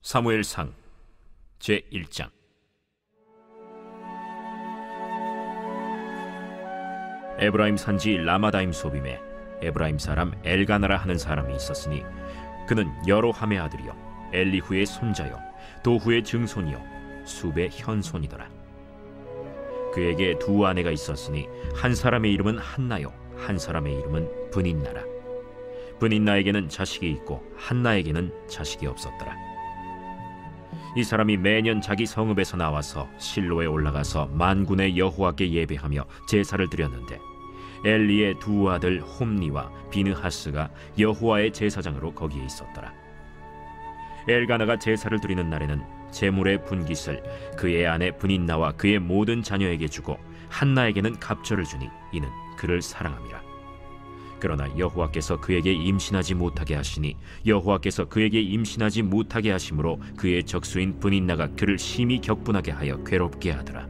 사무엘상 제1장. 에브라임 산지 라마다임 소빔에 에브라임 사람 엘가나라 하는 사람이 있었으니 그는 여로함의 아들이요 엘리후의 손자요 도후의 증손이요 숲의 현손이더라. 그에게 두 아내가 있었으니 한 사람의 이름은 한나요 한 사람의 이름은 브닌나라. 브닌나에게는 자식이 있고 한나에게는 자식이 없었더라. 이 사람이 매년 자기 성읍에서 나와서 실로에 올라가서 만군의 여호와께 예배하며 제사를 드렸는데 엘리의 두 아들 홈니와 비느하스가 여호와의 제사장으로 거기에 있었더라. 엘가나가 제사를 드리는 날에는 제물의 분깃을 그의 아내 브닌나와 그의 모든 자녀에게 주고 한나에게는 갑절을 주니 이는 그를 사랑함이라. 그러나 여호와께서 그에게 임신하지 못하게 하시니 여호와께서 그에게 임신하지 못하게 하심으로 그의 적수인 브닌나가 그를 심히 격분하게 하여 괴롭게 하더라.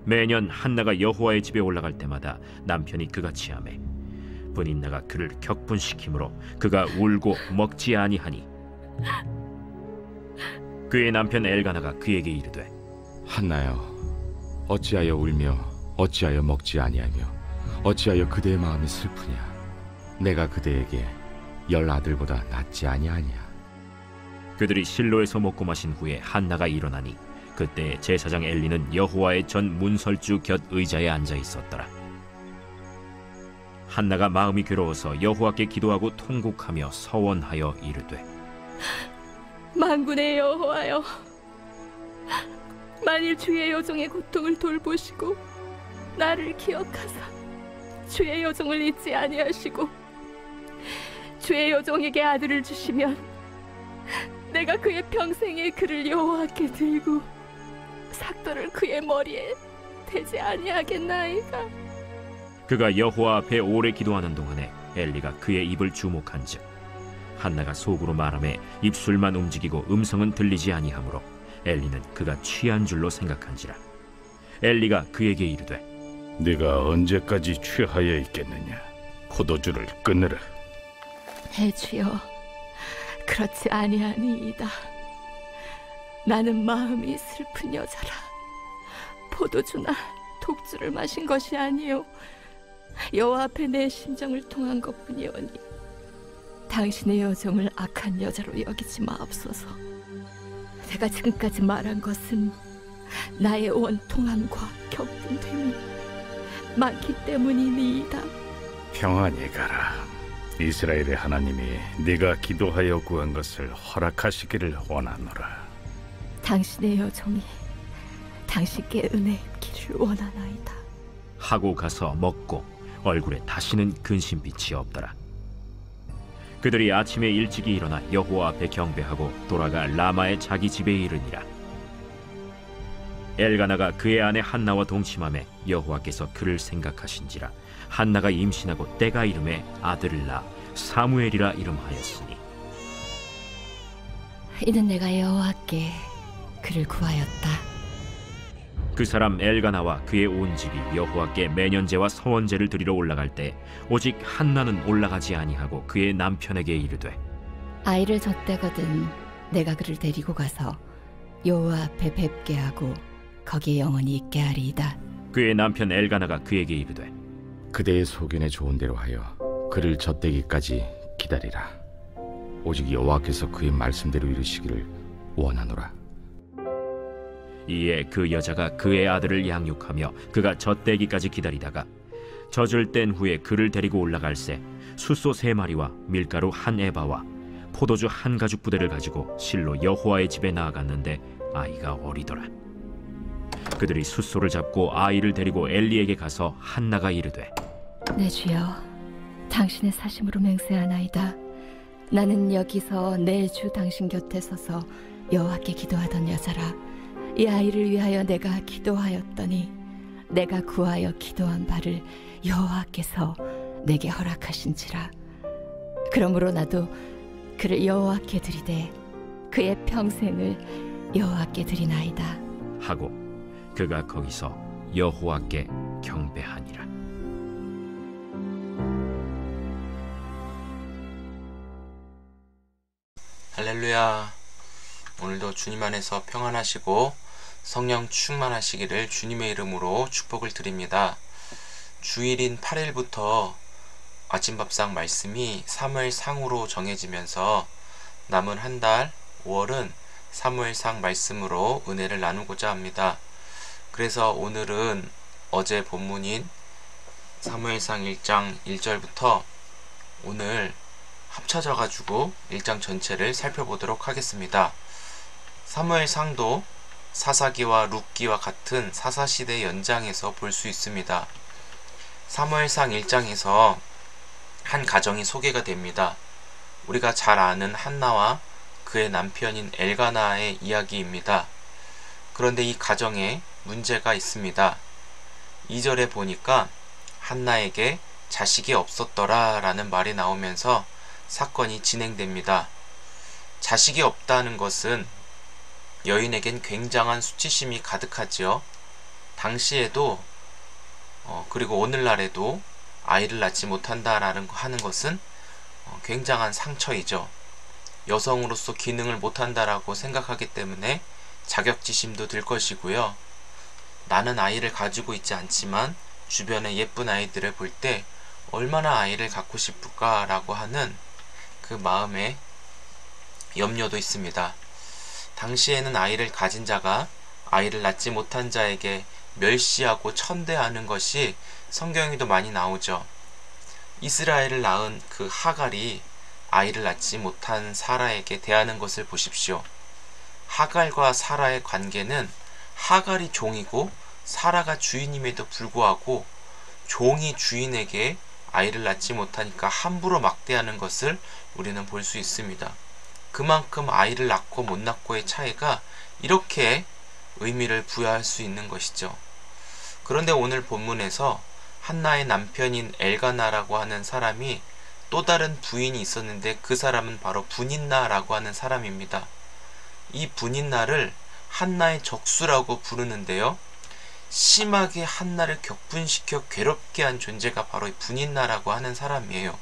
매년 한나가 여호와의 집에 올라갈 때마다 남편이 그같이 하매 브닌나가 그를 격분시키므로 그가 울고 먹지 아니하니 그의 남편 엘가나가 그에게 이르되 한나여, 어찌하여 울며 어찌하여 먹지 아니하며 어찌하여 그대의 마음이 슬프냐? 내가 그대에게 10 아들보다 낫지 아니하냐? 그들이 실로에서 먹고 마신 후에 한나가 일어나니 그때 제사장 엘리는 여호와의 전 문설주 곁 의자에 앉아 있었더라. 한나가 마음이 괴로워서 여호와께 기도하고 통곡하며 서원하여 이르되 만군의 여호와여, 만일 주의 여종의 고통을 돌보시고 나를 기억하사 주의 여종을 잊지 아니하시고 주의 여종에게 아들을 주시면 내가 그의 평생에 그를 여호와께 들고 삭도를 그의 머리에 대지 아니하겠나이까. 그가 여호와 앞에 오래 기도하는 동안에 엘리가 그의 입을 주목한즉 한나가 속으로 말하며 입술만 움직이고 음성은 들리지 아니하므로 엘리는 그가 취한 줄로 생각한지라. 엘리가 그에게 이르되 네가 언제까지 취하여 있겠느냐? 포도주를 끊으라. 주여, 그렇지 아니하니이다. 나는 마음이 슬픈 여자라. 포도주나 독주를 마신 것이 아니요 여호와 앞에 내 심정을 통한 것뿐이오니 당신의 여종을 악한 여자로 여기지 마옵소서. 내가 지금까지 말한 것은 나의 원통함과 격분됨이 많기 때문이니이다. 평안히 가라. 이스라엘의 하나님이 네가 기도하여 구한 것을 허락하시기를 원하노라. 당신의 여종이 당신께 은혜 입기를 원하나이다. 하고 가서 먹고 얼굴에 다시는 근심빛이 없더라. 그들이 아침에 일찍이 일어나 여호와 앞에 경배하고 돌아가 라마의 자기 집에 이르니라. 엘가나가 그의 아내 한나와 동침하매 여호와께서 그를 생각하신지라. 한나가 임신하고 때가 이름에 아들을 낳아 사무엘이라 이름하였으니 이는 내가 여호와께 그를 구하였다. 그 사람 엘가나와 그의 온 집이 여호와께 매년제와 서원제를 드리러 올라갈 때 오직 한나는 올라가지 아니하고 그의 남편에게 이르되 아이를 젖대거든 내가 그를 데리고 가서 여호와 앞에 뵙게 하고 거기에 영원히 있게 하리이다. 그의 남편 엘가나가 그에게 이르되 그대의 소견에 좋은 대로 하여 그를 젖대기까지 기다리라. 오직 여호와께서 그의 말씀대로 이루시기를 원하노라. 이에 그 여자가 그의 아들을 양육하며 그가 젖대기까지 기다리다가 젖을 뗀 후에 그를 데리고 올라갈새 숫소 3마리와 밀가루 1에바와 포도주 1가죽 부대를 가지고 실로 여호와의 집에 나아갔는데 아이가 어리더라. 그들이 숫소를 잡고 아이를 데리고 엘리에게 가서 한나가 이르되 내 주여, 당신의 사심으로 맹세하나이다. 나는 여기서 내 주 당신 곁에 서서 여호와께 기도하던 여자라. 이 아이를 위하여 내가 기도하였더니 내가 구하여 기도한 바를 여호와께서 내게 허락하신지라. 그러므로 나도 그를 여호와께 드리되 그의 평생을 여호와께 드리나이다 하고 그가 거기서 여호와께 경배하니라. 할렐루야. 오늘도 주님 안에서 평안하시고 성령 충만하시기를 주님의 이름으로 축복을 드립니다. 주일인 8일부터 아침밥상 말씀이 사무엘상으로 정해지면서 남은 한 달 5월은 사무엘상 말씀으로 은혜를 나누고자 합니다. 그래서 오늘은 어제 본문인 사무엘상 1장 1절부터 오늘 합쳐져 가지고 1장 전체를 살펴보도록 하겠습니다. 사무엘상도 사사기와 룻기와 같은 사사시대 연장에서 볼 수 있습니다. 사무엘상 1장에서 한 가정이 소개가 됩니다. 우리가 잘 아는 한나와 그의 남편인 엘가나의 이야기입니다. 그런데 이 가정에 문제가 있습니다. 2절에 보니까 한나에게 자식이 없었더라 라는 말이 나오면서 사건이 진행됩니다. 자식이 없다는 것은 여인에겐 굉장한 수치심이 가득하지요. 당시에도 그리고 오늘날에도 아이를 낳지 못한다라는 하는 것은 굉장한 상처이죠. 여성으로서 기능을 못한다라고 생각하기 때문에 자격지심도 들 것이고요. 나는 아이를 가지고 있지 않지만 주변에 예쁜 아이들을 볼 때 얼마나 아이를 갖고 싶을까라고 하는 그 마음에 염려도 있습니다. 당시에는 아이를 가진 자가 아이를 낳지 못한 자에게 멸시하고 천대하는 것이 성경에도 많이 나오죠. 이스라엘을 낳은 그 하갈이 아이를 낳지 못한 사라에게 대하는 것을 보십시오. 하갈과 사라의 관계는 하갈이 종이고 사라가 주인임에도 불구하고 종이 주인에게 아이를 낳지 못하니까 함부로 막대하는 것을 우리는 볼 수 있습니다. 그만큼 아이를 낳고 못 낳고의 차이가 이렇게 의미를 부여할 수 있는 것이죠. 그런데 오늘 본문에서 한나의 남편인 엘가나라고 하는 사람이 또 다른 부인이 있었는데 그 사람은 바로 분인나라고 하는 사람입니다. 이 분인나를 한나의 적수라고 부르는데요. 심하게 한나를 격분시켜 괴롭게 한 존재가 바로 이 분인나라고 하는 사람이에요.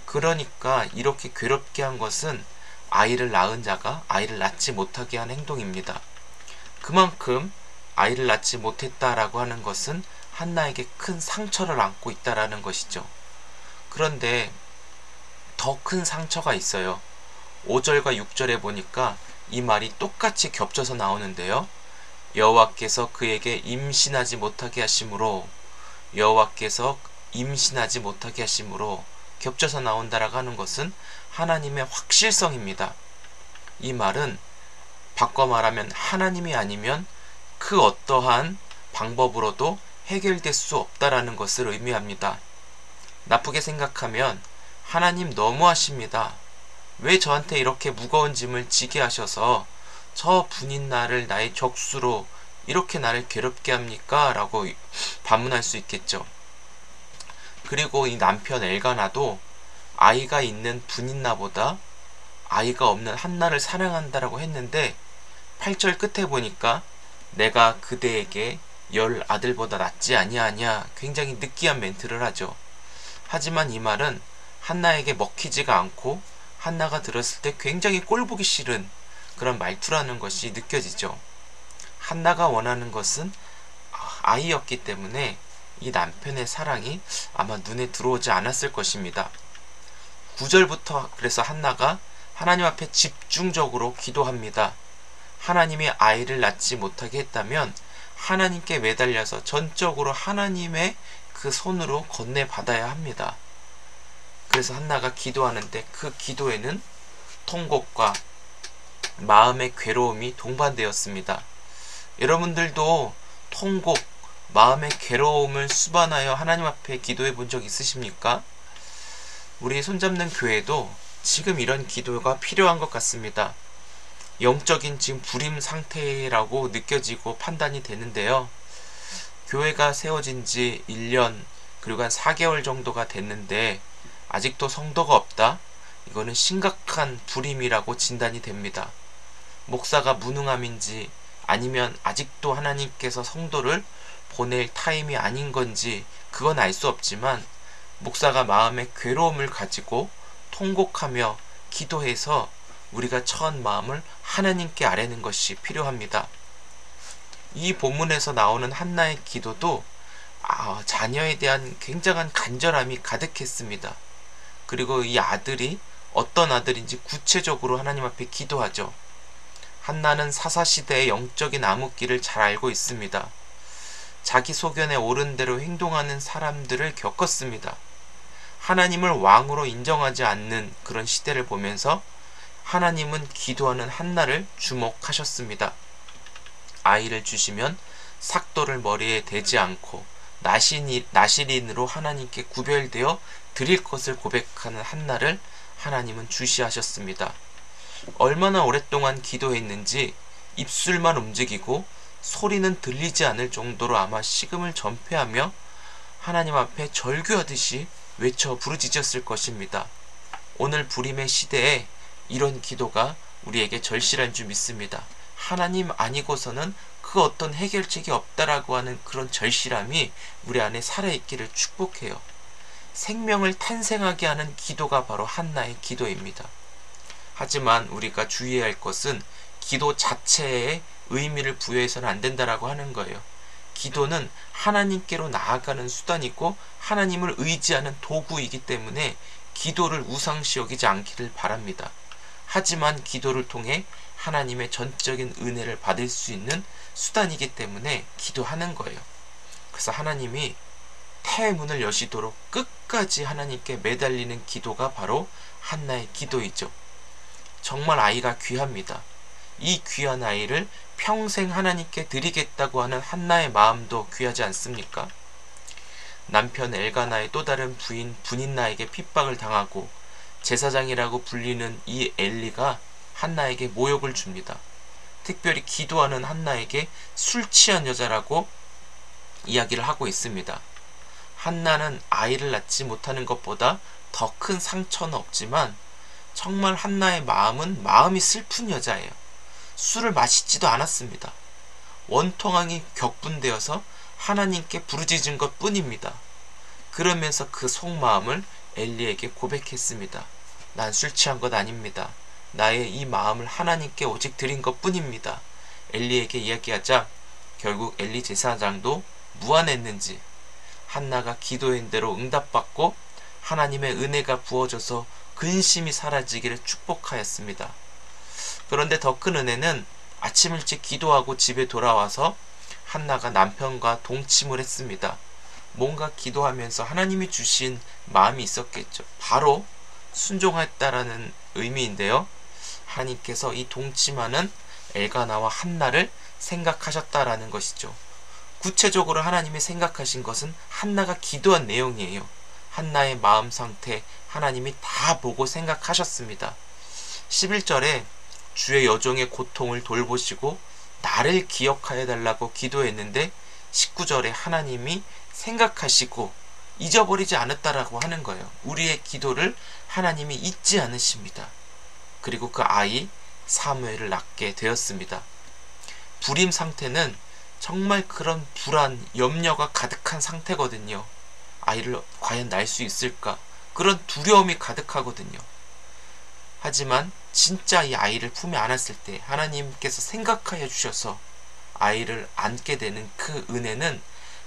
그러니까 이렇게 괴롭게 한 것은 아이를 낳은 자가 아이를 낳지 못하게 한 행동입니다. 그만큼 아이를 낳지 못했다라고 하는 것은 한나에게 큰 상처를 안고 있다라는 것이죠. 그런데 더 큰 상처가 있어요. 5절과 6절에 보니까 이 말이 똑같이 겹쳐서 나오는데요. 여호와께서 그에게 임신하지 못하게 하심으로 여호와께서 임신하지 못하게 하심으로 겹쳐서 나온다라고 하는 것은 하나님의 확실성입니다. 이 말은 바꿔 말하면 하나님이 아니면 그 어떠한 방법으로도 해결될 수 없다라는 것을 의미합니다. 나쁘게 생각하면 하나님 너무하십니다. 왜 저한테 이렇게 무거운 짐을 지게 하셔서 저 분인나를 나의 적수로 이렇게 나를 괴롭게 합니까? 라고 반문할 수 있겠죠. 그리고 이 남편 엘가나도 아이가 있는 분인나보다 아이가 없는 한나를 사랑한다라고 했는데 8절 끝에 보니까 내가 그대에게 10 아들보다 낫지 아니하냐 굉장히 느끼한 멘트를 하죠. 하지만 이 말은 한나에게 먹히지가 않고 한나가 들었을 때 굉장히 꼴보기 싫은 그런 말투라는 것이 느껴지죠. 한나가 원하는 것은 아이였기 때문에 이 남편의 사랑이 아마 눈에 들어오지 않았을 것입니다. 9절부터 그래서 한나가 하나님 앞에 집중적으로 기도합니다. 하나님이 아이를 낳지 못하게 했다면 하나님께 매달려서 전적으로 하나님의 그 손으로 건네받아야 합니다. 그래서 한나가 기도하는데 그 기도에는 통곡과 마음의 괴로움이 동반되었습니다. 여러분들도 통곡, 마음의 괴로움을 수반하여 하나님 앞에 기도해 본 적 있으십니까? 우리 손잡는 교회도 지금 이런 기도가 필요한 것 같습니다. 영적인 지금 불임 상태라고 느껴지고 판단이 되는데요. 교회가 세워진 지 1년 그리고 한 4개월 정도가 됐는데 아직도 성도가 없다? 이거는 심각한 불임이라고 진단이 됩니다. 목사가 무능함인지 아니면 아직도 하나님께서 성도를 보낼 타임이 아닌 건지 그건 알 수 없지만 목사가 마음의 괴로움을 가지고 통곡하며 기도해서 우리가 처한 마음을 하나님께 아뢰는 것이 필요합니다. 이 본문에서 나오는 한나의 기도도 자녀에 대한 굉장한 간절함이 가득했습니다. 그리고 이 아들이 어떤 아들인지 구체적으로 하나님 앞에 기도하죠. 한나는 사사시대의 영적인 암흑기를 잘 알고 있습니다. 자기 소견에 옳은 대로 행동하는 사람들을 겪었습니다. 하나님을 왕으로 인정하지 않는 그런 시대를 보면서 하나님은 기도하는 한나를 주목하셨습니다. 아이를 주시면 삭도를 머리에 대지 않고 나실인으로 하나님께 구별되어 드릴 것을 고백하는 한나를 하나님은 주시하셨습니다. 얼마나 오랫동안 기도했는지 입술만 움직이고 소리는 들리지 않을 정도로 아마 식음을 전폐하며 하나님 앞에 절규하듯이 외쳐 부르짖었을 것입니다. 오늘 불임의 시대에 이런 기도가 우리에게 절실한 줄 믿습니다. 하나님 아니고서는 그 어떤 해결책이 없다라고 하는 그런 절실함이 우리 안에 살아있기를 축복해요. 생명을 탄생하게 하는 기도가 바로 한나의 기도입니다. 하지만 우리가 주의해야 할 것은 기도 자체에 의미를 부여해서는 안 된다라고 하는 거예요. 기도는 하나님께로 나아가는 수단이고 하나님을 의지하는 도구이기 때문에 기도를 우상시 여기지 않기를 바랍니다. 하지만 기도를 통해 하나님의 전적인 은혜를 받을 수 있는 수단이기 때문에 기도하는 거예요. 그래서 하나님이 태의 문을 여시도록 끝까지 하나님께 매달리는 기도가 바로 한나의 기도이죠. 정말 아이가 귀합니다. 이 귀한 아이를 평생 하나님께 드리겠다고 하는 한나의 마음도 귀하지 않습니까? 남편 엘가나의 또 다른 부인 분인나에게 핍박을 당하고 제사장이라고 불리는 이 엘리가 한나에게 모욕을 줍니다. 특별히 기도하는 한나에게 술 취한 여자라고 이야기를 하고 있습니다. 한나는 아이를 낳지 못하는 것보다 더 큰 상처는 없지만 정말 한나의 마음은 마음이 슬픈 여자예요. 술을 마시지도 않았습니다. 원통함이 격분되어서 하나님께 부르짖은 것 뿐입니다. 그러면서 그 속마음을 엘리에게 고백했습니다. 난 술 취한 것 아닙니다. 나의 이 마음을 하나님께 오직 드린 것 뿐입니다. 엘리에게 이야기하자 결국 엘리 제사장도 무안했는지 한나가 기도한 대로 응답받고 하나님의 은혜가 부어져서 근심이 사라지기를 축복하였습니다. 그런데 더 큰 은혜는 아침 일찍 기도하고 집에 돌아와서 한나가 남편과 동침을 했습니다. 뭔가 기도하면서 하나님이 주신 마음이 있었겠죠. 바로 순종했다라는 의미인데요. 하나님께서 이 동침하는 엘가나와 한나를 생각하셨다라는 것이죠. 구체적으로 하나님이 생각하신 것은 한나가 기도한 내용이에요. 한나의 마음 상태 하나님이 다 보고 생각하셨습니다. 11절에 주의 여종의 고통을 돌보시고 나를 기억하여 달라고 기도했는데 19절에 하나님이 생각하시고 잊어버리지 않았다라고 하는 거예요. 우리의 기도를 하나님이 잊지 않으십니다. 그리고 그 아이 사무엘을 낳게 되었습니다. 불임 상태는 정말 그런 불안, 염려가 가득한 상태거든요. 아이를 과연 낳을 수 있을까? 그런 두려움이 가득하거든요. 하지만 진짜 이 아이를 품에 안았을 때 하나님께서 생각하여 주셔서 아이를 안게 되는 그 은혜는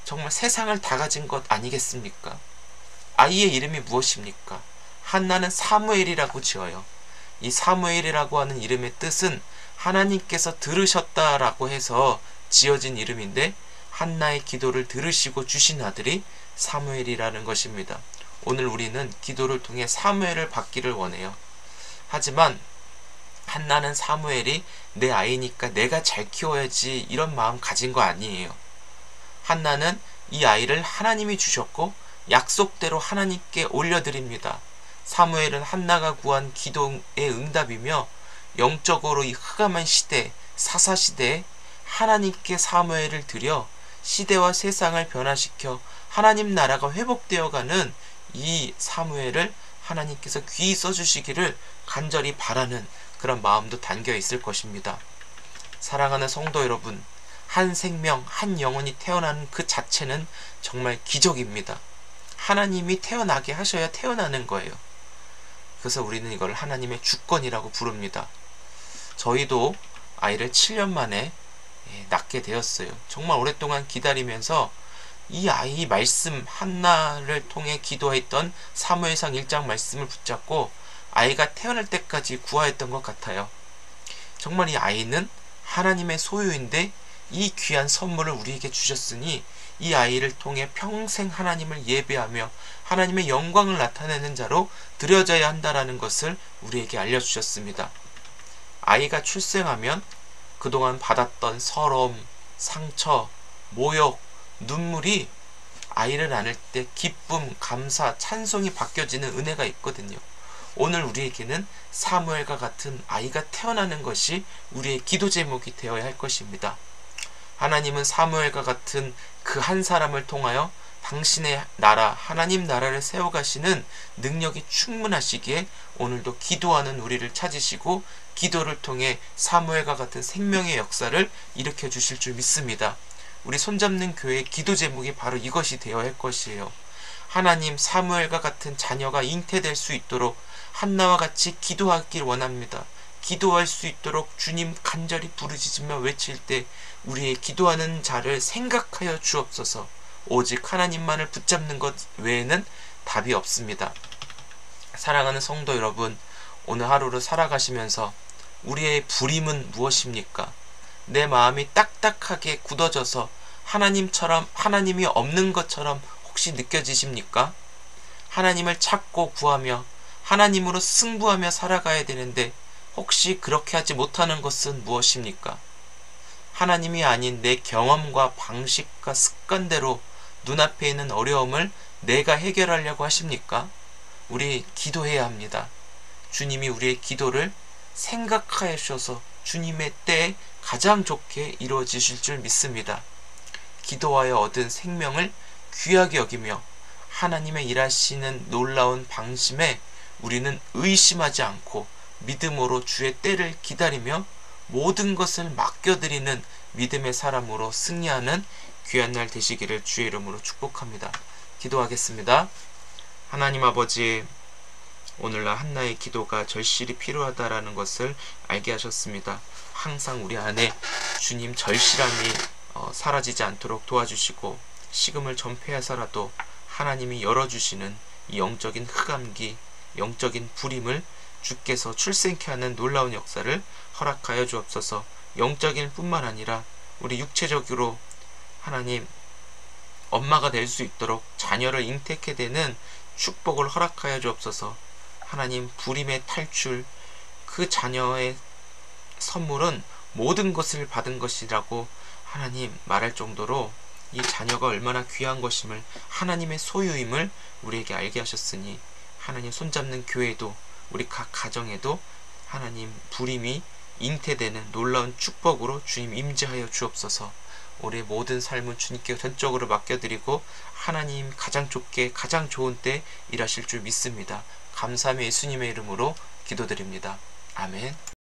정말 세상을 다 가진 것 아니겠습니까? 아이의 이름이 무엇입니까? 한나는 사무엘이라고 지어요. 이 사무엘이라고 하는 이름의 뜻은 하나님께서 들으셨다라고 해서 지어진 이름인데 한나의 기도를 들으시고 주신 아들이 사무엘이라는 것입니다. 오늘 우리는 기도를 통해 사무엘을 받기를 원해요. 하지만 한나는 사무엘이 내 아이니까 내가 잘 키워야지 이런 마음 가진 거 아니에요. 한나는 이 아이를 하나님이 주셨고 약속대로 하나님께 올려드립니다. 사무엘은 한나가 구한 기도의 응답이며 영적으로 이 흑암한 시대, 사사시대에 하나님께 사무엘을 드려 시대와 세상을 변화시켜 하나님 나라가 회복되어가는 이 사무엘을 하나님께서 귀히 써주시기를 간절히 바라는 그런 마음도 담겨 있을 것입니다. 사랑하는 성도 여러분, 한 생명, 한 영혼이 태어나는 그 자체는 정말 기적입니다. 하나님이 태어나게 하셔야 태어나는 거예요. 그래서 우리는 이걸 하나님의 주권이라고 부릅니다. 저희도 아이를 7년 만에 낳게 되었어요. 정말 오랫동안 기다리면서 이 아이 말씀 한나를 통해 기도했던 사무엘상 1장 말씀을 붙잡고 아이가 태어날 때까지 구하였던 것 같아요. 정말 이 아이는 하나님의 소유인데 이 귀한 선물을 우리에게 주셨으니 이 아이를 통해 평생 하나님을 예배하며 하나님의 영광을 나타내는 자로 드려져야 한다라는 것을 우리에게 알려주셨습니다. 아이가 출생하면 그동안 받았던 서러움, 상처, 모욕, 눈물이 아이를 낳을 때 기쁨, 감사, 찬송이 바뀌어지는 은혜가 있거든요. 오늘 우리에게는 사무엘과 같은 아이가 태어나는 것이 우리의 기도 제목이 되어야 할 것입니다. 하나님은 사무엘과 같은 그 한 사람을 통하여 당신의 나라, 하나님 나라를 세워가시는 능력이 충분하시기에 오늘도 기도하는 우리를 찾으시고 기도를 통해 사무엘과 같은 생명의 역사를 일으켜 주실 줄 믿습니다. 우리 손잡는 교회의 기도 제목이 바로 이것이 되어야 할 것이에요. 하나님, 사무엘과 같은 자녀가 잉태될 수 있도록 한나와 같이 기도하길 원합니다. 기도할 수 있도록 주님 간절히 부르짖으며 외칠 때 우리의 기도하는 자를 생각하여 주옵소서. 오직 하나님만을 붙잡는 것 외에는 답이 없습니다. 사랑하는 성도 여러분, 오늘 하루를 살아가시면서 우리의 부림은 무엇입니까? 내 마음이 딱딱하게 굳어져서 하나님이 없는 것처럼 혹시 느껴지십니까? 하나님을 찾고 구하며 하나님으로 승부하며 살아가야 되는데 혹시 그렇게 하지 못하는 것은 무엇입니까? 하나님이 아닌 내 경험과 방식과 습관대로 눈앞에 있는 어려움을 내가 해결하려고 하십니까? 우리 기도해야 합니다. 주님이 우리의 기도를 생각하여 주셔서 주님의 때에 가장 좋게 이루어지실 줄 믿습니다. 기도하여 얻은 생명을 귀하게 여기며 하나님의 일하시는 놀라운 방심에 우리는 의심하지 않고 믿음으로 주의 때를 기다리며 모든 것을 맡겨드리는 믿음의 사람으로 승리하는 귀한 날 되시기를 주의 이름으로 축복합니다. 기도하겠습니다. 하나님 아버지, 오늘날 한나의 기도가 절실히 필요하다라는 것을 알게 하셨습니다. 항상 우리 안에 주님 절실함이 사라지지 않도록 도와주시고 식음을 전폐하서라도 하나님이 열어주시는 이 영적인 흑암기, 영적인 불임을 주께서 출생케 하는 놀라운 역사를 허락하여 주옵소서. 영적인 뿐만 아니라 우리 육체적으로 하나님 엄마가 될 수 있도록 자녀를 잉태케 되는 축복을 허락하여 주옵소서. 하나님, 불임의 탈출, 그 자녀의 선물은 모든 것을 받은 것이라고 하나님 말할 정도로 이 자녀가 얼마나 귀한 것임을, 하나님의 소유임을 우리에게 알게 하셨으니 하나님 손잡는 교회도 우리 각 가정에도 하나님 불임이 잉태되는 놀라운 축복으로 주님 임재하여 주옵소서. 우리의 모든 삶은 주님께 전적으로 맡겨드리고 하나님 가장 좋게 가장 좋은 때 일하실 줄 믿습니다. 감사하며 예수님의 이름으로 기도드립니다. 아멘.